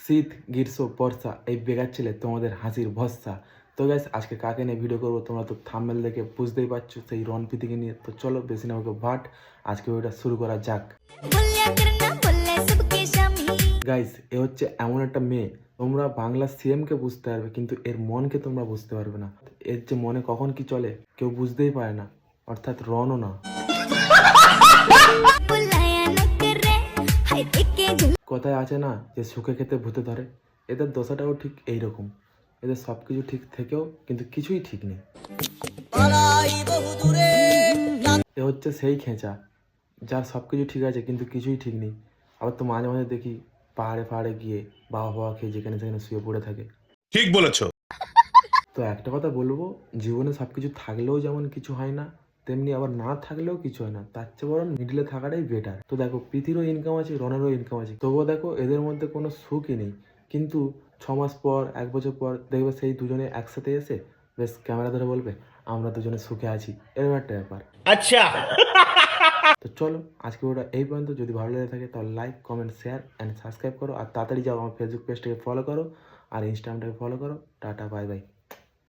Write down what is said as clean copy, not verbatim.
শীত গ্রীষ্ম বর্ষা এই বেকার ছেলে তোমাদের হাসির ভরসা। তো গাইস আজকে কাকে নিয়ে ভিডিও করবো তোমরা তো থাম্বনেল দেখে বুঝতেই পারছো, সেই রণপ্রীতিকে নিয়ে। তো চলো বেশি না আমাকে ভাট, আজকে ভিডিওটা শুরু করা যাক। গাইস এ হচ্ছে এমন একটা মেয়ে, তোমরা বাংলা সিএমকে বুঝতে পারবে কিন্তু এর মনকে তোমরা বুঝতে পারবে না। এর যে মনে কখন কি চলে কেউ বুঝতেই পারে না, অর্থাৎ রণও না। কথায় আছে না যে সুখে খেতে ভূতে ধরে, এদের দশাটাও ঠিক এইরকম। এদের সব কিছু ঠিক থেকেও কিন্তু কিছুই ঠিক নেই। এ হচ্ছে সেই খেঁচা যার সব কিছু ঠিক আছে কিন্তু কিছুই ঠিক নেই। আবার তো মাঝে মাঝে দেখি পাহাড়ে পাহাড়ে গিয়ে বাবা খেয়ে যেখানে সেখানে শুয়ে পড়ে থাকে। ঠিক বলেছো। তো একটা কথা বলবো, জীবনে সব কিছু থাকলেও যেমন কিছু হয় না, তেমনি আবার না থাকলেও কিছু হয় না। তার চেয়ে বরং মিডিলে থাকাটাই বেটার। তো দেখো প্রীতিরও ইনকাম আছে, রনেরও ইনকাম আছে, তবুও দেখো এদের মধ্যে কোনো সুখই নেই। কিন্তু 6 মাস পর 1 বছর পর দেখবে সেই দুজনে একসাথে এসে বেশ ক্যামেরা ধরে বলবে আমরা দুজনে সুখে আছি, এরকম একটা ব্যাপার। আচ্ছা, তো চলো আজকে ওটা এই পর্যন্ত। যদি ভালো লেগে থাকে তাহলে like comment share and subscribe করো, আর তাড়াতাড়ি যাও আমার ফেসবুক পেজটাকে ফলো করো আর ইনস্টাগ্রামটাকে ফলো করো। Tata bye bye.